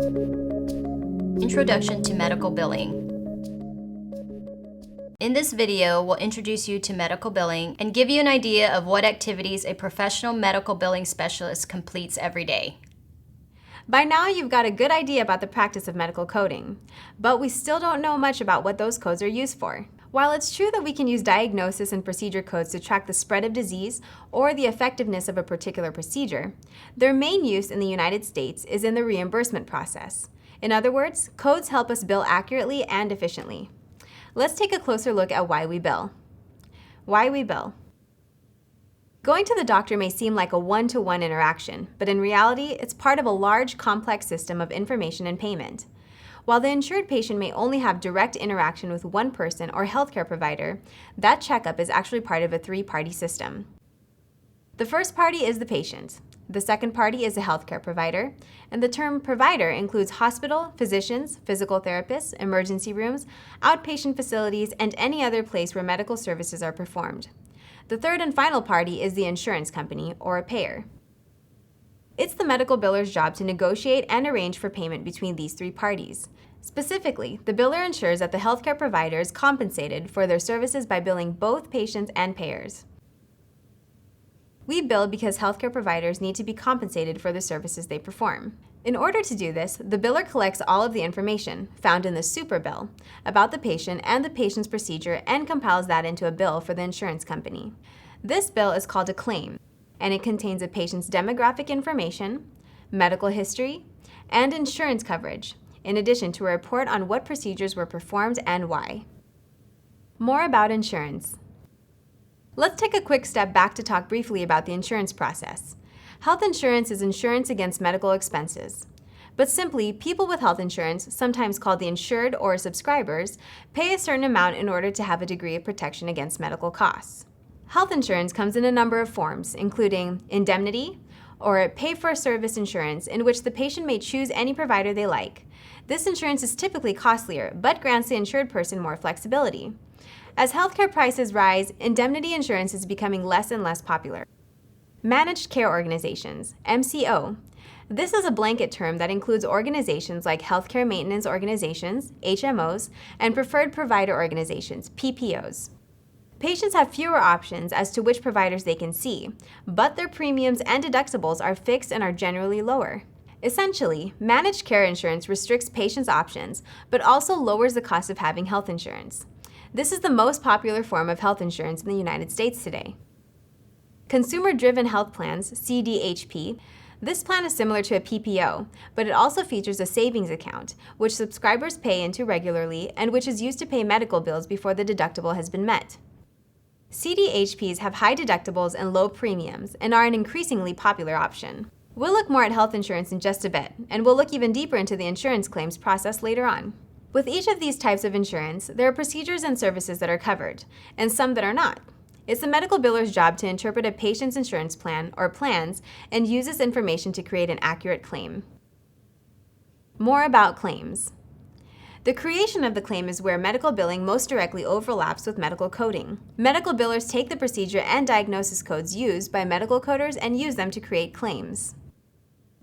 Introduction to medical billing. In this video, we'll introduce you to medical billing and give you an idea of what activities a professional medical billing specialist completes every day. By now, you've got a good idea about the practice of medical coding, but we still don't know much about what those codes are used for. While it's true that we can use diagnosis and procedure codes to track the spread of disease or the effectiveness of a particular procedure, their main use in the United States is in the reimbursement process. In other words, codes help us bill accurately and efficiently. Let's take a closer look at why we bill. Why we bill. Going to the doctor may seem like a one-to-one interaction, but in reality, it's part of a large, complex system of information and payment. While the insured patient may only have direct interaction with one person or healthcare provider, that checkup is actually part of a three-party system. The first party is the patient. The second party is a healthcare provider, and the term provider includes hospital, physicians, physical therapists, emergency rooms, outpatient facilities, and any other place where medical services are performed. The third and final party is the insurance company, or a payer. It's the medical biller's job to negotiate and arrange for payment between these three parties. Specifically, the biller ensures that the healthcare provider is compensated for their services by billing both patients and payers. We bill because healthcare providers need to be compensated for the services they perform. In order to do this, the biller collects all of the information, found in the super bill, about the patient and the patient's procedure and compiles that into a bill for the insurance company. This bill is called a claim, and it contains a patient's demographic information, medical history, and insurance coverage, in addition to a report on what procedures were performed and why. More about insurance. Let's take a quick step back to talk briefly about the insurance process. Health insurance is insurance against medical expenses. But simply, people with health insurance, sometimes called the insured or subscribers, pay a certain amount in order to have a degree of protection against medical costs. Health insurance comes in a number of forms, including indemnity, or pay-for-service insurance, in which the patient may choose any provider they like. This insurance is typically costlier, but grants the insured person more flexibility. As healthcare prices rise, indemnity insurance is becoming less and less popular. Managed care organizations, MCO. This is a blanket term that includes organizations like healthcare maintenance organizations, HMOs, and preferred provider organizations, PPOs. Patients have fewer options as to which providers they can see, but their premiums and deductibles are fixed and are generally lower. Essentially, managed care insurance restricts patients' options, but also lowers the cost of having health insurance. This is the most popular form of health insurance in the United States today. Consumer-driven health plans, CDHP. This plan is similar to a PPO, but it also features a savings account, which subscribers pay into regularly and which is used to pay medical bills before the deductible has been met. CDHPs have high deductibles and low premiums and are an increasingly popular option. We'll look more at health insurance in just a bit, and we'll look even deeper into the insurance claims process later on. With each of these types of insurance, there are procedures and services that are covered, and some that are not. It's the medical biller's job to interpret a patient's insurance plan or plans and use this information to create an accurate claim. More about claims. The creation of the claim is where medical billing most directly overlaps with medical coding. Medical billers take the procedure and diagnosis codes used by medical coders and use them to create claims.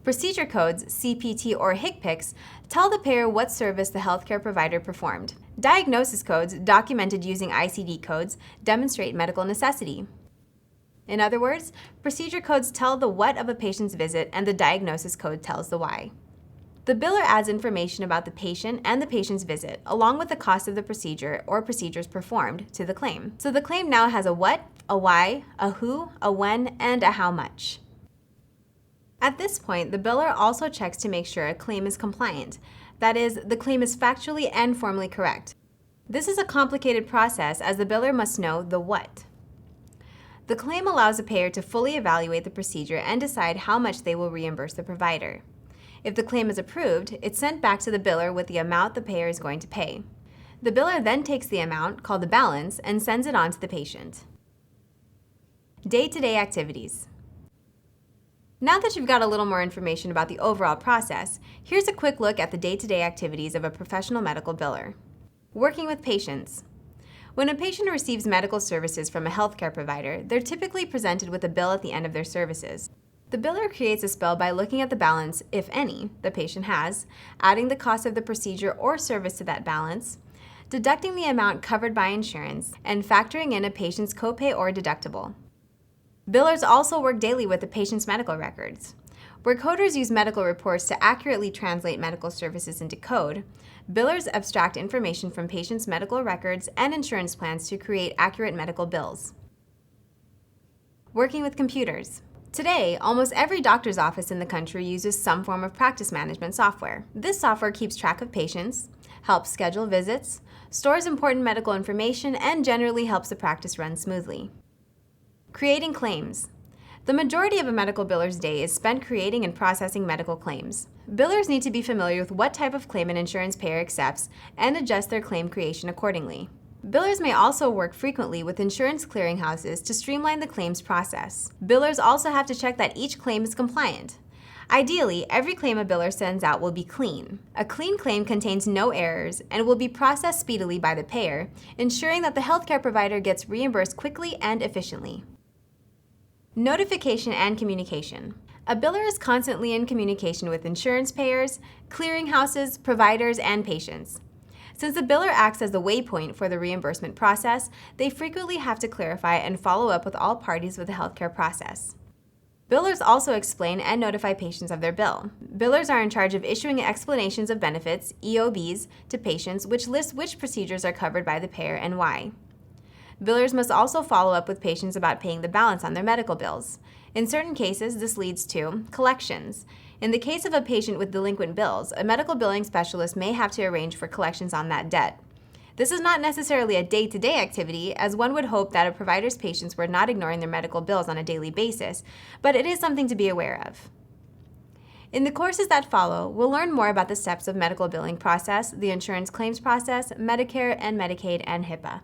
Procedure codes, CPT or HCPCS, tell the payer what service the healthcare provider performed. Diagnosis codes, documented using ICD codes, demonstrate medical necessity. In other words, procedure codes tell the what of a patient's visit and the diagnosis code tells the why. The biller adds information about the patient and the patient's visit, along with the cost of the procedure or procedures performed, to the claim. So the claim now has a what, a why, a who, a when, and a how much. At this point, the biller also checks to make sure a claim is compliant. That is, the claim is factually and formally correct. This is a complicated process as the biller must know the what. The claim allows the payer to fully evaluate the procedure and decide how much they will reimburse the provider. If the claim is approved, it's sent back to the biller with the amount the payer is going to pay. The biller then takes the amount, called the balance, and sends it on to the patient. Day-to-day activities. Now that you've got a little more information about the overall process, here's a quick look at the day-to-day activities of a professional medical biller. Working with patients. When a patient receives medical services from a healthcare provider, they're typically presented with a bill at the end of their services. The biller creates this bill by looking at the balance, if any, the patient has, adding the cost of the procedure or service to that balance, deducting the amount covered by insurance, and factoring in a patient's copay or deductible. Billers also work daily with the patient's medical records. Where coders use medical reports to accurately translate medical services into code, billers abstract information from patients' medical records and insurance plans to create accurate medical bills. Working with computers. Today, almost every doctor's office in the country uses some form of practice management software. This software keeps track of patients, helps schedule visits, stores important medical information, and generally helps the practice run smoothly. Creating claims. The majority of a medical biller's day is spent creating and processing medical claims. Billers need to be familiar with what type of claim an insurance payer accepts and adjust their claim creation accordingly. Billers may also work frequently with insurance clearinghouses to streamline the claims process. Billers also have to check that each claim is compliant. Ideally, every claim a biller sends out will be clean. A clean claim contains no errors and will be processed speedily by the payer, ensuring that the healthcare provider gets reimbursed quickly and efficiently. Notification and communication. A biller is constantly in communication with insurance payers, clearinghouses, providers, and patients. Since the biller acts as the waypoint for the reimbursement process, they frequently have to clarify and follow up with all parties with the healthcare process. Billers also explain and notify patients of their bill. Billers are in charge of issuing explanations of benefits, EOBs, to patients, which lists which procedures are covered by the payer and why. Billers must also follow up with patients about paying the balance on their medical bills. In certain cases, this leads to collections. In the case of a patient with delinquent bills, a medical billing specialist may have to arrange for collections on that debt. This is not necessarily a day-to-day activity, as one would hope that a provider's patients were not ignoring their medical bills on a daily basis, but it is something to be aware of. In the courses that follow, we'll learn more about the steps of medical billing process, the insurance claims process, Medicare and Medicaid, and HIPAA.